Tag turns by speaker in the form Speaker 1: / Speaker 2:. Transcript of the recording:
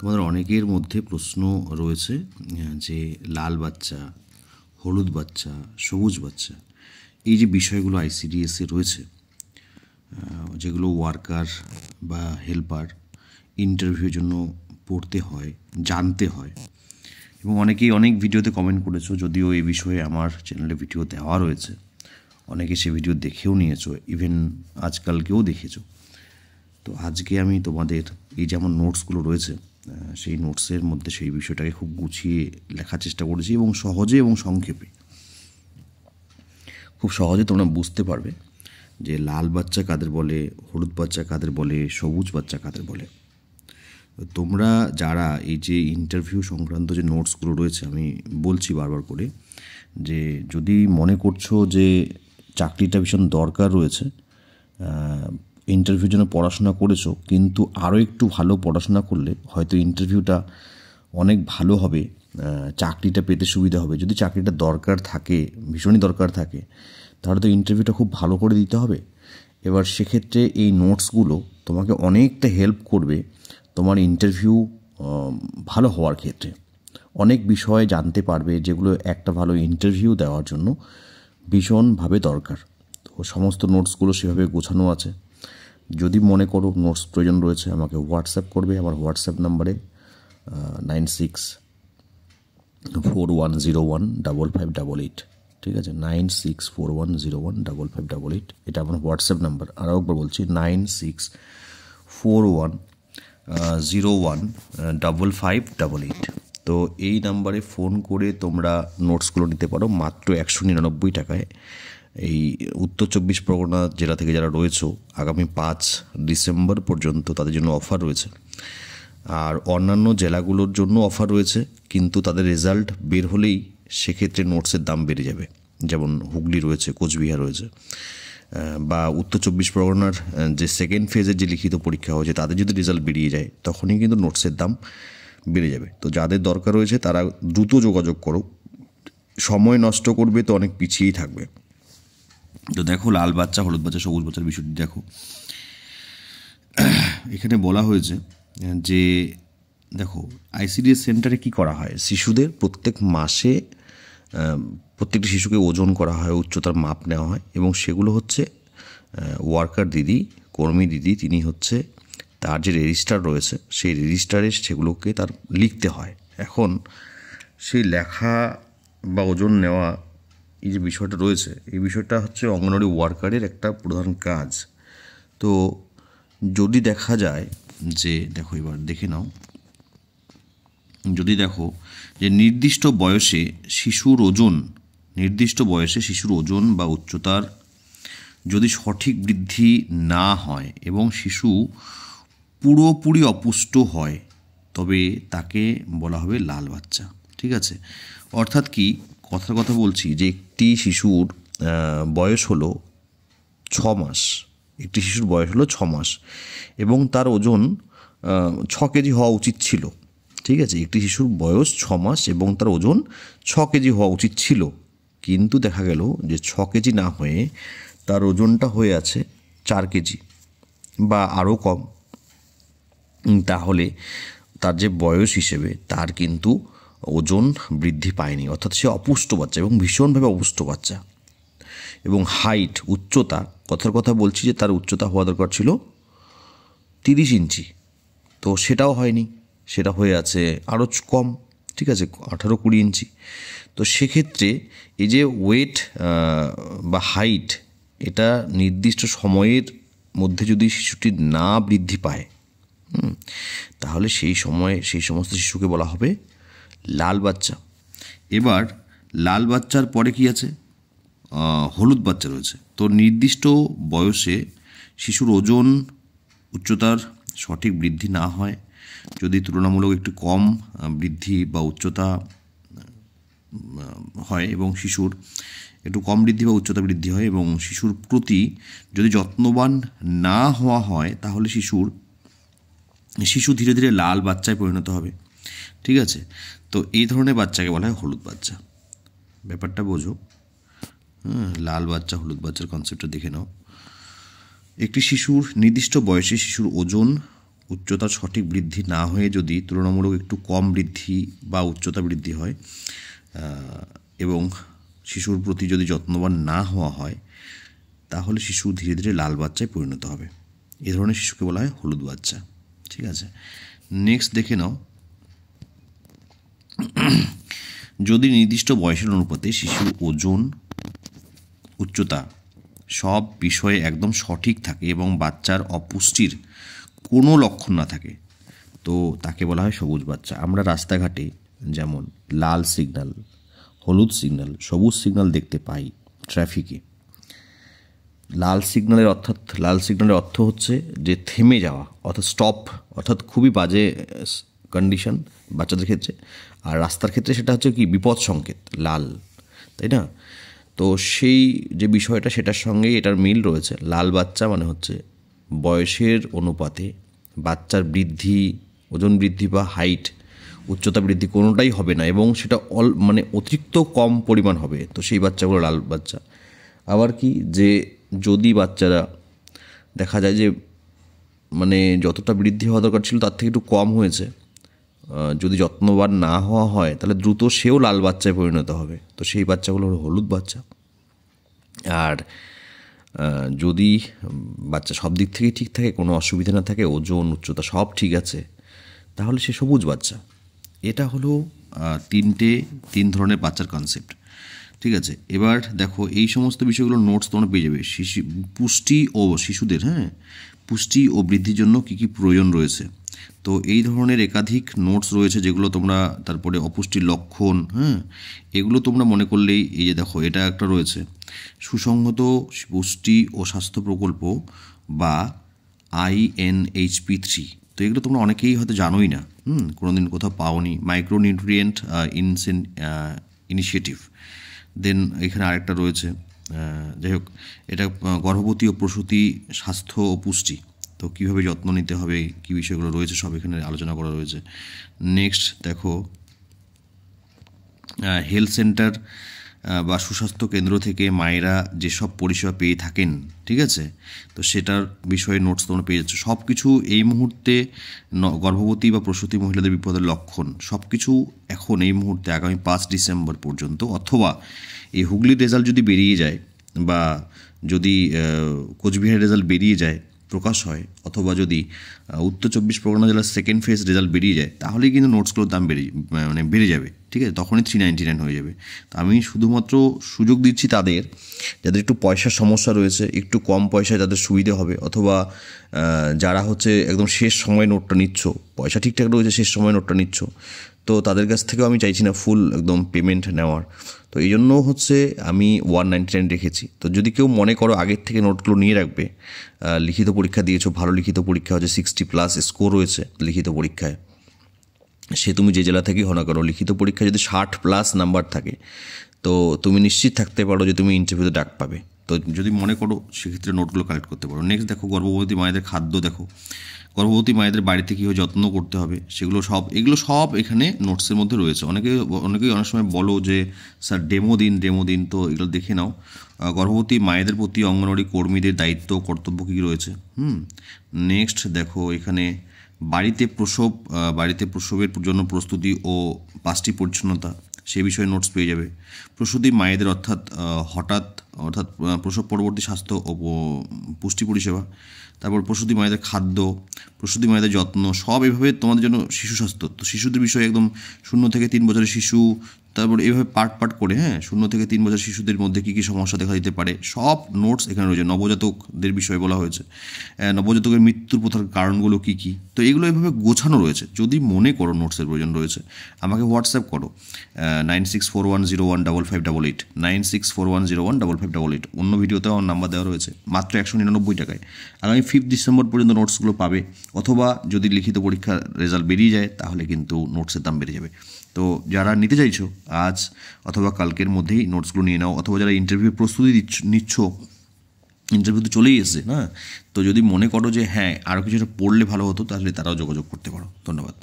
Speaker 1: তোমাদের অনেকের মধ্যে প্রশ্ন রয়েছে যে লাল বাচ্চা, হলুদ বাচ্চা, সবুজ বাচ্চা, এই যে বিষয়গুলো আইসিডিএসে রয়েছে, যেগুলো ওয়ার্কার বা হেল্পার ইন্টারভিউর জন্য পড়তে হয়, জানতে হয়, এবং অনেকেই অনেক ভিডিওতে কমেন্ট করেছো। যদিও এই বিষয়ে আমার চ্যানেলে ভিডিও দেওয়া রয়েছে, অনেকে সে ভিডিও দেখেও নিয়েছো, ইভেন আজকালকেও দেখেছো। তো আজকে আমি তোমাদের এই যে আমার নোটসগুলো রয়েছে, সেই নোটসের মধ্যে সেই বিষয়টাকে খুব গুছিয়ে লেখার চেষ্টা করেছি, এবং সহজে এবং সংক্ষেপে খুব সহজে তোমরা বুঝতে পারবে যে লাল বাচ্চা কাদের বলে, হলুদ বাচ্চা কাদের বলে, সবুজ বাচ্চা কাদের বলে। তোমরা যারা এই যে ইন্টারভিউ সংক্রান্ত যে নোটসগুলো রয়েছে, আমি বলছি বারবার করে যে যদি মনে করছো যে চাকরিটা ভীষণ দরকার রয়েছে, ইন্টারভিউর জন্য পড়াশোনা করেছো, কিন্তু আরও একটু ভালো পড়াশোনা করলে হয়তো ইন্টারভিউটা অনেক ভালো হবে, চাকরিটা পেতে সুবিধা হবে। যদি চাকরিটা দরকার থাকে, ভীষণই দরকার থাকে, তাহলে তো ইন্টারভিউটা খুব ভালো করে দিতে হবে। এবার সেক্ষেত্রে এই নোটসগুলো তোমাকে অনেকটা হেল্প করবে তোমার ইন্টারভিউ ভালো হওয়ার ক্ষেত্রে। অনেক বিষয় জানতে পারবে যেগুলো একটা ভালো ইন্টারভিউ দেওয়ার জন্য ভীষণভাবে দরকার। তো সমস্ত নোটসগুলো সেভাবে গোছানো আছে। যদি মনে করো নোটস প্রয়োজন রয়েছে, আমাকে হোয়াটসঅ্যাপ করবে। আমার হোয়াটসঅ্যাপ নাম্বারে 9641015588, ঠিক আছে? 9641015588, এটা আমার হোয়াটসঅ্যাপ নাম্বার। আরও একবার বলছি, 9641015588। তো এই নাম্বারে ফোন করে তোমরা নোটসগুলো নিতে পারো মাত্র 199 টাকায়। এই উত্তর 24 পরগনা জেলা থেকে যারা রয়েছে, আগামী 5 ডিসেম্বর পর্যন্ত তাদের জন্য অফার রয়েছে। আর অন্যান্য জেলাগুলোর জন্য অফার রয়েছে, কিন্তু তাদের রেজাল্ট বের হলেই সেক্ষেত্রে নোটসের দাম বেড়ে যাবে। যেমন হুগলি রয়েছে, কোচবিহার রয়েছে, বা উত্তর 24 পরগনার যে সেকেন্ড ফেজের যে লিখিত পরীক্ষা হয়েছে, তাদের যদি রেজাল্ট বেরিয়ে যায় তখনই কিন্তু নোটসের দাম বেড়ে যাবে। তো যাদের দরকার রয়েছে তারা দ্রুত যোগাযোগ করো। সময় নষ্ট করবে তো অনেক পিছিয়েই থাকবে। তো দেখো, লাল বাচ্চা, হলুদ বাচ্চা, সবুজ বাচ্চার বিষয়টি দেখো। এখানে বলা হয়েছে যে দেখো, আইসিডিএস সেন্টারে কি করা হয়, শিশুদের প্রত্যেক মাসে প্রত্যেকটি শিশুকে ওজন করা হয়, উচ্চতার মাপ নেওয়া হয়, এবং সেগুলো হচ্ছে ওয়ার্কার দিদি, কর্মী দিদি, তিনি হচ্ছে তার যে রেজিস্টার রয়েছে, সেই রেজিস্টারে সেগুলোকে তার লিখতে হয়। এখন সেই লেখা বা ওজন নেওয়া, এই যে বিষয়টা রয়েছে, এই বিষয়টা হচ্ছে অঙ্গনওয়াড়ি ওয়ার্কারের একটা প্রধান কাজ। তো যদি দেখা যায় যে, দেখো এবার দেখে নাও, যদি দেখো যে নির্দিষ্ট বয়সে শিশুর ওজন বা উচ্চতার যদি সঠিক বৃদ্ধি না হয় এবং শিশু পুরোপুরি অপুষ্ট হয়, তবে তাকে বলা হবে লাল বাচ্চা, ঠিক আছে? অর্থাৎ কি, কথার কথা বলছি যে একটি শিশুর বয়স হলো 6 মাস, এবং তার ওজন 6 কেজি হওয়া উচিত ছিল, ঠিক আছে? একটি শিশুর বয়স 6 মাস এবং তার ওজন 6 কেজি হওয়া উচিত ছিল, কিন্তু দেখা গেল যে 6 কেজি না হয়ে তার ওজনটা হয়ে আছে 4 কেজি বা আরও কম। তাহলে তার যে বয়স হিসেবে তার কিন্তু ওজন বৃদ্ধি পায়নি, অর্থাৎ সে অপুষ্ট বাচ্চা, এবং ভীষণভাবে অপুষ্ট বাচ্চা। এবং হাইট, উচ্চতা, কথার কথা বলছি যে তার উচ্চতা হওয়া দরকার ছিল 30 ইঞ্চি, তো সেটাও হয়নি, সেটা হয়ে আছে আরও কম, ঠিক আছে, 18-20 ইঞ্চি। তো সেক্ষেত্রে এই যে ওয়েট বা হাইট, এটা নির্দিষ্ট সময়ের মধ্যে যদি শিশুটি না বৃদ্ধি পায়, তাহলে সেই সমস্ত শিশুকে বলা হবে লাল বাচ্চা। এবার লাল বাচ্চার পরে কি আছে, হলুদ বাচ্চা রয়েছে। তো নির্দিষ্ট বয়সে শিশুর ওজন, উচ্চতার সঠিক বৃদ্ধি না হয়, যদি তুলনামূলক একটু কম বৃদ্ধি বা উচ্চতা হয়, এবং শিশুর একটু কম বৃদ্ধি বা উচ্চতা বৃদ্ধি হয়, এবং শিশুর প্রতি যদি যত্নবান না হওয়া হয়, তাহলে শিশু ধীরে ধীরে লাল বাচ্চায় পরিণত হবে, ঠিক আছে? তো এই ধরনের বাচ্চাকে বলা হয় হলুদ বাচ্চা। ব্যাপারটা বোঝো। লাল বাচ্চা, হলুদ বাচ্চার কনসেপ্টটা দেখে নাও। একটি শিশুর নির্দিষ্ট বয়সে শিশুর ওজন, উচ্চতার সঠিক বৃদ্ধি না হয়ে যদি তুলনামূলক একটু কম বৃদ্ধি বা উচ্চতা বৃদ্ধি হয় এবং শিশুর প্রতি যদি যত্নবান না হওয়া হয়, তাহলে শিশু ধীরে ধীরে লাল বাচ্চায় পরিণত হবে। এ ধরনের শিশুকে বলা হয় হলুদ বাচ্চা। ঠিক আছে, নেক্সট দেখে নাও, যদি নির্দিষ্ট বয়সের অনুপাতে শিশুর ওজন, উচ্চতা সব বিষয়ে একদম সঠিক থাকে এবং বাচ্চার অপুষ্টির কোনো লক্ষণ না থাকে, তো তাকে বলা হয় সবুজ বাচ্চা। আমরা রাস্তাঘাটে যেমন লাল সিগন্যাল, হলুদ সিগন্যাল, সবুজ সিগন্যাল দেখতে পাই ট্রাফিকে। লাল সিগন্যালের অর্থ হচ্ছে যে থেমে যাওয়া, অর্থাৎ স্টপ, অর্থাৎ খুবই বাজে কন্ডিশন বাচ্চাদের ক্ষেত্রে। আর রাস্তার ক্ষেত্রে সেটা হচ্ছে কি বিপদ সংকেত, লাল, তাই না? তো সেই যে বিষয়টা সেটার সঙ্গেই এটার মিল রয়েছে। লাল বাচ্চা মানে হচ্ছে বয়সের অনুপাতে বাচ্চার বৃদ্ধি, ওজন বৃদ্ধি বা হাইট, উচ্চতা বৃদ্ধি কোনোটাই হবে না এবং সেটা মানে অতিরিক্ত কম পরিমাণ হবে, তো সেই বাচ্চাগুলো লাল বাচ্চা। আবার কি যে যদি বাচ্চারা দেখা যায় যে মানে যতটা বৃদ্ধি হওয়া দরকার ছিল তার থেকে একটু কম হয়েছে, যদি যত্নবান না হওয়া হয় তাহলে দ্রুত সেও লাল বাচ্চায় পরিণত হবে, তো সেই বাচ্চাগুলো হলো হলুদ বাচ্চা। আর যদি বাচ্চা সব দিক থেকেই ঠিক থাকে, কোনো অসুবিধা না থাকে, ওজন, উচ্চতা সব ঠিক আছে, তাহলে সে সবুজ বাচ্চা। এটা হলো তিন ধরনের বাচ্চার কনসেপ্ট। ঠিক আছে, এবার দেখো এই সমস্ত বিষয়গুলো নোটস তোমরা পেয়ে যাবে। পুষ্টি ও শিশুদের পুষ্টি ও বৃদ্ধির জন্য কী কী প্রয়োজন রয়েছে, তো এই ধরনের একাধিক নোটস রয়েছে যেগুলো তোমরা, তারপরে অপুষ্টির লক্ষণ, এগুলো তোমরা মনে করলেই, এই যে দেখো এটা একটা রয়েছে সুসংহত পুষ্টি ও স্বাস্থ্য প্রকল্প বা INHP3, তো এগুলো তোমরা অনেকেই হয়তো জানোই না, কোনোদিন কোথাও পাওনি। মাইক্রোনিউট্রিয়েন্ট ইনিশিয়েটিভ, দেন এখানে আরেকটা রয়েছে, যাই হোক এটা গর্ভবতী ও প্রসূতি স্বাস্থ্য ও পুষ্টি, তো কীভাবে যত্ন নিতে হবে, কী বিষয়গুলো রয়েছে সব এখানে আলোচনা করা রয়েছে। নেক্সট দেখো হেলথ সেন্টার বা সুস্বাস্থ্য কেন্দ্র থেকে মায়েরা যেসব পরিষেবা পেয়ে থাকেন, ঠিক আছে, তো সেটার বিষয়ে নোটস তোমরা পেয়ে যাচ্ছ। সব কিছু এই মুহূর্তে গর্ভবতী বা প্রসূতি মহিলাদের বিপদের লক্ষণ সব কিছু এখন এই মুহূর্তে আগামী 5 ডিসেম্বর পর্যন্ত, অথবা এই হুগলির রেজাল্ট যদি বেরিয়ে যায় বা যদি কোচবিহারের রেজাল্ট বেরিয়ে যায়, প্রকাশ হয়, অথবা যদি উত্তর 24 পরগনা জেলার সেকেন্ড ফেজ রেজাল্ট বেরিয়ে যায়, তাহলেই কিন্তু নোটসগুলোর দাম বেড়ে যাবে। ঠিক আছে, তখনই 399 হয়ে যাবে। তো আমি শুধুমাত্র সুযোগ দিচ্ছি তাদের যাদের একটু পয়সার সমস্যা রয়েছে, একটু কম পয়সায় যাদের সুবিধে হবে, অথবা যারা হচ্ছে একদম শেষ সময় নোটটা নিচ্ছ, পয়সা ঠিকঠাক রয়েছে, শেষ সময় নোটটা নিচ্ছ, তো তাদের কাছ থেকেও আমি চাইছি না ফুল একদম পেমেন্ট নেওয়ার। তো এই জন্য হচ্ছে আমি 199 রেখেছি। তো যদি কেউ মনে করো আগের থেকে নোটগুলো নিয়ে রাখবে, লিখিত পরীক্ষা দিয়েছো, ভালো লিখিত পরীক্ষা হচ্ছে 60+ স্কোর রয়েছে লিখিত পরীক্ষায়, সে তুমি যে জেলা থেকেই হো না করো, লিখিত পরীক্ষায় যদি 60+ নাম্বার থাকে, তো তুমি নিশ্চিত থাকতে পারো যে তুমি ইন্টারভিউতে ডাক পাবে। তো যদি মনে করো সেক্ষেত্রে নোটগুলো কালেক্ট করতে পারো। নেক্সট দেখো গর্ভবতী মায়েদের খাদ্য, দেখো গর্ভবতী মায়েদের বাড়িতে কীভাবে যত্ন করতে হবে এগুলো সব এখানে নোটসের মধ্যে রয়েছে। অনেকেই অনেক সময় বলো যে স্যার ডেমো দিন, তো এগুলো দেখে নাও। গর্ভবতী মায়েদের প্রতি অঙ্গনওয়াড়ি কর্মীদের দায়িত্ব কর্তব্য কী রয়েছে। নেক্সট দেখো এখানে বাড়িতে প্রসবের জন্য প্রস্তুতি ও পাষ্টি পরিচ্ছন্নতা, সে বিষয়ে নোটস পেয়ে যাবে। প্রসূতি মায়েদের অর্থাৎ প্রসব পরবর্তী স্বাস্থ্য ও পুষ্টি পরিষেবা, তারপর প্রসূতি মায়েদের খাদ্য, প্রসূতি মায়েদের যত্ন, সব এভাবে তোমাদের জন্য শিশু স্বাস্থ্য, তো শিশুদের বিষয়ে একদম 0 থেকে 3 বছরের শিশু, তারপর এইভাবে পার্ট করে 0 থেকে 3 বছর শিশুদের মধ্যে কী কী সমস্যা দেখা দিতে পারে, সব নোটস এখানে রয়েছে। নবজাতকদের বিষয়ে বলা হয়েছে, নবজাতকের মৃত্যুর প্রধান কারণগুলো কী কী, তো এগুলো এইভাবে গোছানো রয়েছে। যদি মনে করো নোটসের প্রয়োজন রয়েছে, আমাকে হোয়াটসঅ্যাপ করো 9641015588, 9641015588। অন্য ভিডিওতেও আমার নাম্বার দেওয়া রয়েছে। মাত্র 199 টাকায় আগামী 5 ডিসেম্বর পর্যন্ত নোটসগুলো পাবে, অথবা যদি লিখিত পরীক্ষার রেজাল্ট বেরিয়ে যায় তাহলে কিন্তু নোটসের দাম বেড়ে যাবে। তো যারা নিতে চাইছো আজ অথবা কালকের মধ্যেই নোটসগুলো নিয়ে নাও, অথবা যারা ইন্টারভিউ প্রস্তুতি নিচ্ছ, ইন্টারভিউ তো চলেই এসেছে না, তো যদি মনে করো যে হ্যাঁ আরও কিছুটা পড়লে ভালো হতো, তাহলে তারাও যোগাযোগ করতে পারো। ধন্যবাদ।